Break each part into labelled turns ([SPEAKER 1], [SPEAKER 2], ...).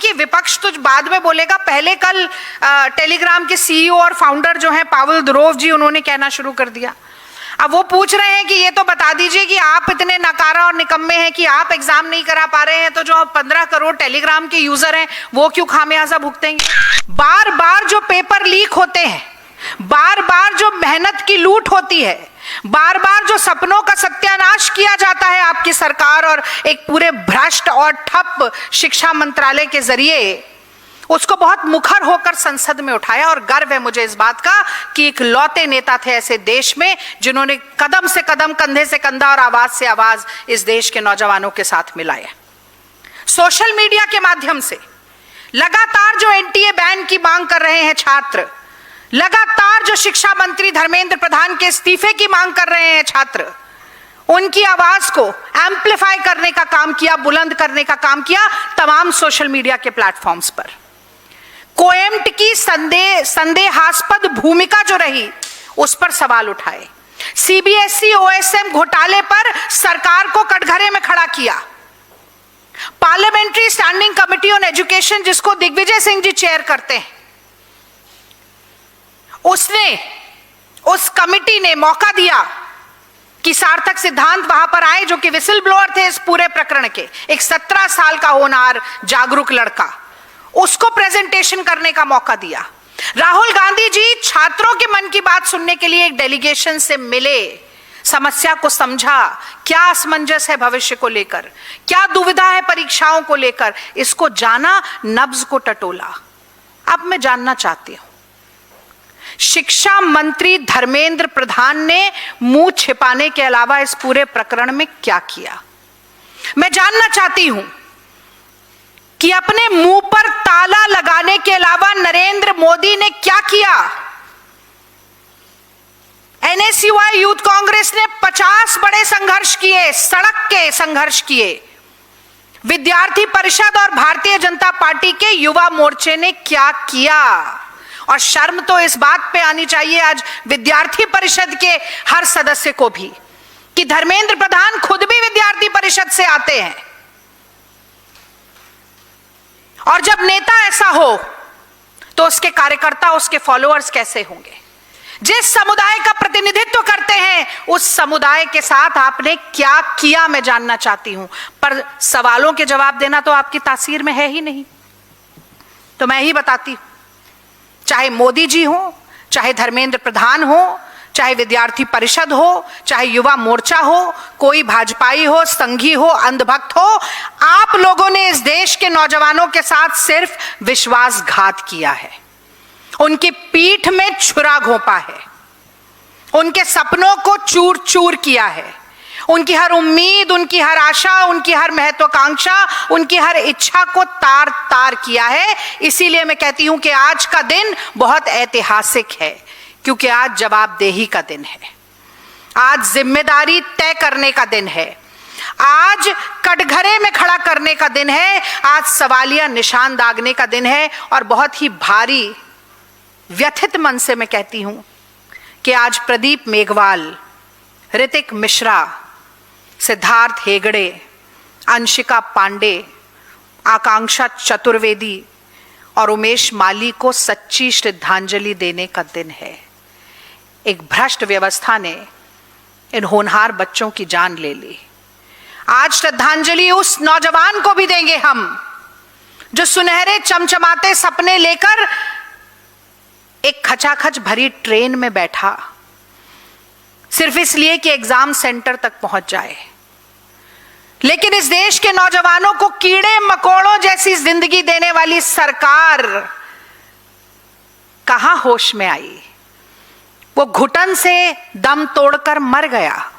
[SPEAKER 1] कि विपक्ष तो बाद में बोलेगा, पहले कल टेलीग्राम के सीईओ और फाउंडर जो हैं पावेल दुरोव जी, उन्होंने कहना शुरू कर दिया। अब वो पूछ रहे हैं कि ये तो बता दीजिए कि आप इतने नकारा और निकम्मे हैं कि आप एग्जाम नहीं करा पा रहे हैं, तो जो 15 करोड़ टेलीग्राम के यूजर हैं वो क्यों खामियाजा भुगतेंगे? बार बार जो पेपर लीक होते हैं, बार बार जो मेहनत की लूट होती है, बार बार जो सपनों का सत्यानाश किया जाता है आपकी सरकार और एक पूरे भ्रष्ट और ठप शिक्षा मंत्रालय के जरिए, उसको बहुत मुखर होकर संसद में उठाया। और गर्व है मुझे इस बात का कि इकलौते नेता थे ऐसे देश में जिन्होंने कदम से कदम, कंधे से कंधा और आवाज से आवाज इस देश के नौजवानों के साथ मिलाया। सोशल मीडिया के माध्यम से लगातार जो एनटीए बैन की मांग कर रहे हैं छात्र, लगातार जो शिक्षा मंत्री धर्मेंद्र प्रधान के इस्तीफे की मांग कर रहे हैं छात्र, उनकी आवाज को एम्पलीफाई करने का काम किया, बुलंद करने का काम किया तमाम सोशल मीडिया के प्लेटफॉर्म्स पर। कोएम्ट की संदेहास्पद भूमिका जो रही, उस पर सवाल उठाए। सीबीएसई ओएसएम घोटाले पर सरकार को कटघरे में खड़ा किया। Parliamentary standing committee on education, जिसको दिग्विजय सिंह जी चेयर करते हैं, उस कमिटी ने मौका दिया कि सार्थक सिद्धांत वहां पर आए, जो कि विसिल ब्लोअर थे इस पूरे प्रकरण के, एक 17 साल का होनहार जागरूक लड़का, उसको प्रेजेंटेशन करने का मौका दिया। राहुल गांधी जी छात्रों के मन की बात सुनने के लिए एक डेलीगेशन से मिले, समस्या को समझा, क्या असमंजस है भविष्य को लेकर, क्या दुविधा है परीक्षाओं को लेकर, इसको जाना, नब्ज को टटोला। अब मैं जानना चाहती हूं, शिक्षा मंत्री धर्मेंद्र प्रधान ने मुंह छिपाने के अलावा इस पूरे प्रकरण में क्या किया? मैं जानना चाहती हूं कि अपने मुंह पर ताला लगाने के अलावा नरेंद्र मोदी ने क्या किया? एनएसयूआई यूथ कांग्रेस ने 50 बड़े संघर्ष किए, सड़क के संघर्ष किए। विद्यार्थी परिषद और भारतीय जनता पार्टी के युवा मोर्चे ने क्या किया? और शर्म तो इस बात पे आनी चाहिए आज विद्यार्थी परिषद के हर सदस्य को भी कि धर्मेंद्र प्रधान खुद भी विद्यार्थी परिषद से आते हैं। और जब नेता ऐसा हो तो उसके कार्यकर्ता, उसके फॉलोअर्स कैसे होंगे? जिस समुदाय का प्रतिनिधित्व करते हैं उस समुदाय के साथ आपने क्या किया, मैं जानना चाहती हूं। पर सवालों के जवाब देना तो आपकी तासीर में है ही नहीं, तो मैं ही बताती हूं। चाहे मोदी जी हो, चाहे धर्मेंद्र प्रधान हो, चाहे विद्यार्थी परिषद हो, चाहे युवा मोर्चा हो, कोई भाजपाई हो, संघी हो, अंधभक्त हो, आप लोगों ने इस देश के नौजवानों के साथ सिर्फ विश्वासघात किया है, उनकी पीठ में छुरा घोंपा है, उनके सपनों को चूर चूर किया है, उनकी हर उम्मीद, उनकी हर आशा, उनकी हर महत्वाकांक्षा, उनकी हर इच्छा को तार तार किया है। इसीलिए मैं कहती हूं कि आज का दिन बहुत ऐतिहासिक है, क्योंकि आज जवाबदेही का दिन है, आज जिम्मेदारी तय करने का दिन है, आज कटघरे में खड़ा करने का दिन है, आज सवालिया निशान दागने का दिन है। और बहुत ही भारी व्यथित मन से मैं कहती हूं कि आज प्रदीप मेघवाल, ऋतिक मिश्रा, सिद्धार्थ हेगड़े, अंशिका पांडे, आकांक्षा चतुर्वेदी और उमेश माली को सच्ची श्रद्धांजलि देने का दिन है। एक भ्रष्ट व्यवस्था ने इन होनहार बच्चों की जान ले ली। आज श्रद्धांजलि उस नौजवान को भी देंगे हम जो सुनहरे चमचमाते सपने लेकर एक खचाखच भरी ट्रेन में बैठा, सिर्फ इसलिए कि एग्जाम सेंटर तक पहुंच जाए। लेकिन इस देश के नौजवानों को कीड़े मकोड़ों जैसी जिंदगी देने वाली सरकार कहां होश में आई? वो घुटन से दम तोड़कर मर गया,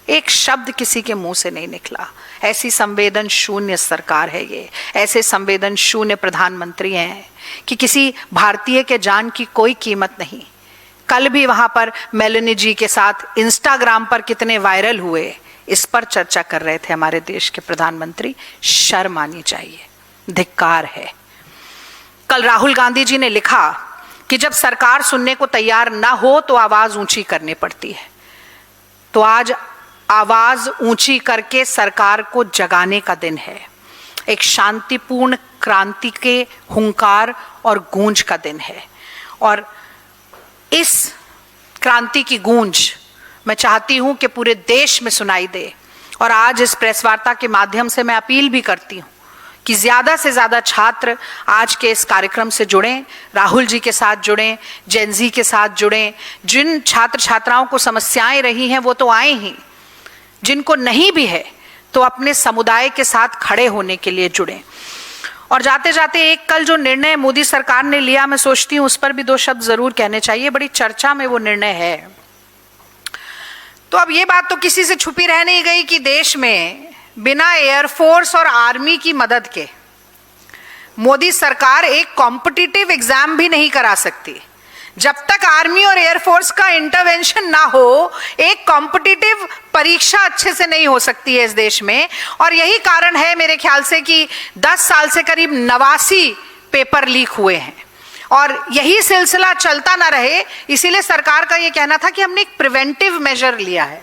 [SPEAKER 1] एक शब्द किसी के मुंह से नहीं निकला। ऐसी संवेदन शून्य सरकार है ये, ऐसे संवेदन शून्य प्रधानमंत्री हैं कि किसी भारतीय के जान की कोई कीमत नहीं। कल भी वहां पर मेलानी जी के साथ इंस्टाग्राम पर कितने वायरल हुए, इस पर चर्चा कर रहे थे हमारे देश के प्रधानमंत्री। शर्म आनी चाहिए, धिक्कार है। कल राहुल गांधी जी ने लिखा कि जब सरकार सुनने को तैयार ना हो तो आवाज ऊंची करनी पड़ती है। तो आज आवाज ऊंची करके सरकार को जगाने का दिन है। एक शांतिपूर्ण क्रांति के हुंकार और गूंज का दिन है। और इस क्रांति की गूंज मैं चाहती हूं कि पूरे देश में सुनाई दे। और आज इस प्रेस वार्ता के माध्यम से मैं अपील भी करती हूं कि ज्यादा से ज्यादा छात्र आज के इस कार्यक्रम से जुड़ें, राहुल जी के साथ जुड़ें, जेनजी के साथ जुड़ें। जिन छात्र छात्राओं को समस्याएं रही हैं वो तो आए ही, जिनको नहीं भी है तो अपने समुदाय के साथ खड़े होने के लिए जुड़ें। और जाते जाते एक कल जो निर्णय मोदी सरकार ने लिया, मैं सोचती हूँ उस पर भी 2 शब्द जरूर कहने चाहिए। बड़ी चर्चा में वो निर्णय है। तो अब ये बात तो किसी से छुपी रह नहीं गई कि देश में बिना एयरफोर्स और आर्मी की मदद के मोदी सरकार एक कॉम्पिटिटिव एग्जाम भी नहीं करा सकती। जब तक आर्मी और एयरफोर्स का इंटरवेंशन ना हो, एक कॉम्पिटिटिव परीक्षा अच्छे से नहीं हो सकती है इस देश में। और यही कारण है मेरे ख्याल से कि 10 साल से करीब 89 पेपर लीक हुए हैं। और यही सिलसिला चलता ना रहे, इसीलिए सरकार का यह कहना था कि हमने एक प्रिवेंटिव मेजर लिया है।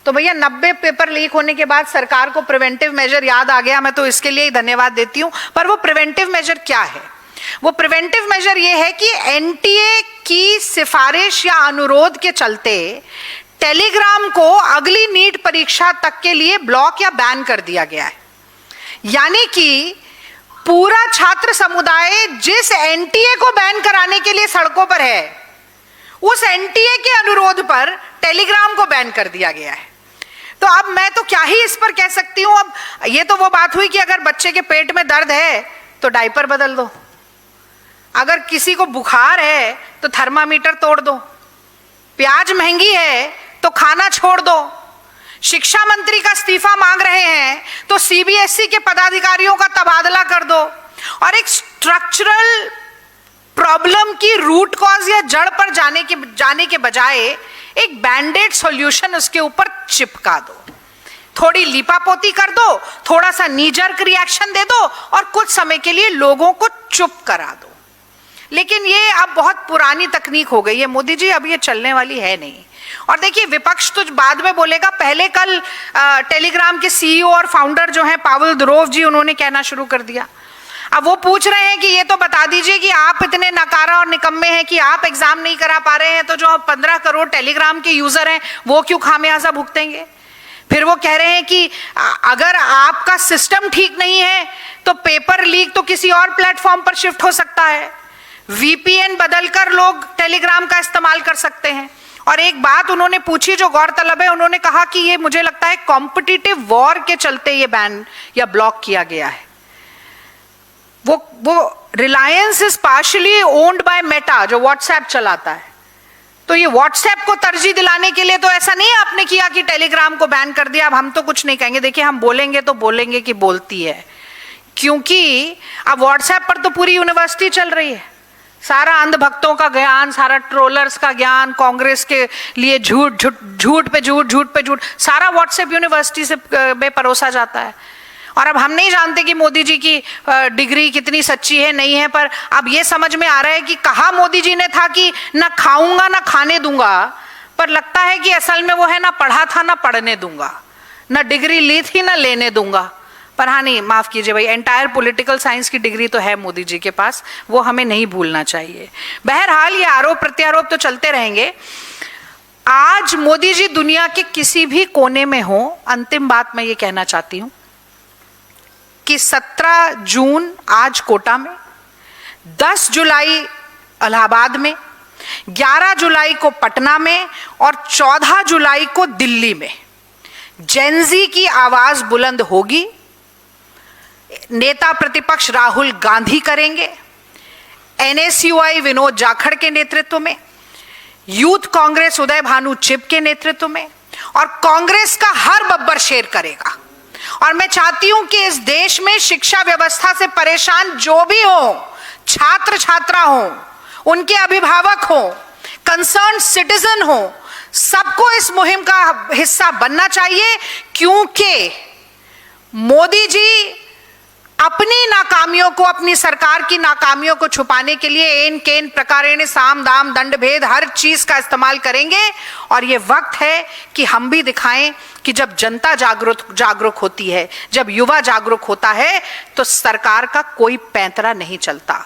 [SPEAKER 1] तो भैया 90 पेपर लीक होने के बाद सरकार को प्रिवेंटिव मेजर याद आ गया, मैं तो इसके लिए ही धन्यवाद देती हूं। पर वो प्रिवेंटिव मेजर क्या है? वो प्रिवेंटिव मेजर ये है कि एनटीए की सिफारिश या अनुरोध के चलते टेलीग्राम को अगली नीट परीक्षा तक के लिए ब्लॉक या बैन कर दिया गया है। यानी कि पूरा छात्र समुदाय जिस एनटीए को बैन कराने के लिए सड़कों पर है, उस एनटीए के अनुरोध पर टेलीग्राम को बैन कर दिया गया है। तो अब मैं तो क्या ही इस पर कह सकती हूं। अब ये तो वो बात हुई कि अगर बच्चे के पेट में दर्द है तो डायपर बदल दो, अगर किसी को बुखार है तो थर्मामीटर तोड़ दो, प्याज महंगी है तो खाना छोड़ दो, शिक्षा मंत्री का इस्तीफा मांग रहे हैं तो सीबीएसई के पदाधिकारियों का तबादला कर दो। और एक स्ट्रक्चरल प्रॉब्लम की रूट कॉज या जड़ पर जाने के बजाय एक बैंडेड सॉल्यूशन उसके ऊपर चिपका दो, थोड़ी लीपापोती कर दो, थोड़ा सा नी जर्क रिएक्शन दे दो और कुछ समय के लिए लोगों को चुप करा दो। लेकिन ये अब बहुत पुरानी तकनीक हो गई है मोदी जी, अब ये चलने वाली है नहीं। और देखिए विपक्ष तो बाद में बोलेगा, पहले कल टेलीग्राम के सीईओ और फाउंडर जो हैं पावेल दुरोव जी, उन्होंने कहना शुरू कर दिया। अब वो पूछ रहे हैं कि ये तो बता दीजिए कि आप इतने नकारा और निकम्मे हैं कि आप एग्जाम नहीं करा पा रहे हैं, तो जो 15 करोड़ टेलीग्राम के यूजर हैं वो क्यों खामियाजा भुगतेंगे? फिर वो कह रहे हैं कि अगर आपका सिस्टम ठीक नहीं है तो पेपर लीक तो किसी और प्लेटफॉर्म पर शिफ्ट हो सकता है, वीपीएन बदलकर लोग टेलीग्राम का इस्तेमाल कर सकते हैं। और एक बात उन्होंने पूछी जो गौरतलब है, उन्होंने कहा कि ये मुझे लगता है कॉम्पिटिटिव वॉर के चलते ये बैन या ब्लॉक किया गया है। वो Reliance is partially owned by Meta जो व्हाट्सएप चलाता है, तो ये व्हाट्सएप को तरजीह दिलाने के लिए तो ऐसा नहीं आपने किया कि टेलीग्राम को बैन कर दिया, अब हम तो कुछ नहीं कहेंगे। देखिए हम बोलेंगे तो बोलेंगे कि बोलती है, क्योंकि अब व्हाट्सएप पर तो पूरी यूनिवर्सिटी चल रही है, सारा अंधभक्तों का ज्ञान, सारा ट्रोलर्स का ज्ञान, कांग्रेस के लिए झूठ पे झूठ, सारा व्हाट्सएप यूनिवर्सिटी से में परोसा जाता है। और अब हम नहीं जानते कि मोदी जी की डिग्री कितनी सच्ची है नहीं है, पर अब ये समझ में आ रहा है कि कहा मोदी जी ने था कि ना खाऊंगा ना खाने दूंगा, पर लगता है कि असल में वो है ना पढ़ा था ना पढ़ने दूंगा, ना डिग्री ली थी ना लेने दूंगा। पर हाँ नहीं, माफ कीजिए भाई, एंटायर पॉलिटिकल साइंस की डिग्री तो है मोदी जी के पास, वो हमें नहीं भूलना चाहिए। बहरहाल ये आरोप प्रत्यारोप तो चलते रहेंगे। आज मोदी जी दुनिया के किसी भी कोने में हो, अंतिम बात मैं ये कहना चाहती हूं कि 17 जून आज कोटा में, 10 जुलाई इलाहाबाद में, 11 जुलाई को पटना में और 14 जुलाई को दिल्ली में जेनजी की आवाज बुलंद होगी। नेता प्रतिपक्ष राहुल गांधी करेंगे, एनएसयूआई विनोद जाखड़ के नेतृत्व में, यूथ कांग्रेस उदय भानु चिब के नेतृत्व में, और कांग्रेस का हर बब्बर शेर करेगा। और मैं चाहती हूं कि इस देश में शिक्षा व्यवस्था से परेशान जो भी हो, छात्र छात्रा हो, उनके अभिभावक हो, कंसर्न सिटीजन हो, सबको इस मुहिम का हिस्सा बनना चाहिए, क्योंकि मोदी जी अपनी नाकामियों को, अपनी सरकार की नाकामियों को छुपाने के लिए एन केन प्रकारेण साम दाम दंड भेद हर चीज का इस्तेमाल करेंगे। और ये वक्त है कि हम भी दिखाएं कि जब जनता जागरूक होती है, जब युवा जागरूक होता है, तो सरकार का कोई पैंतरा नहीं चलता।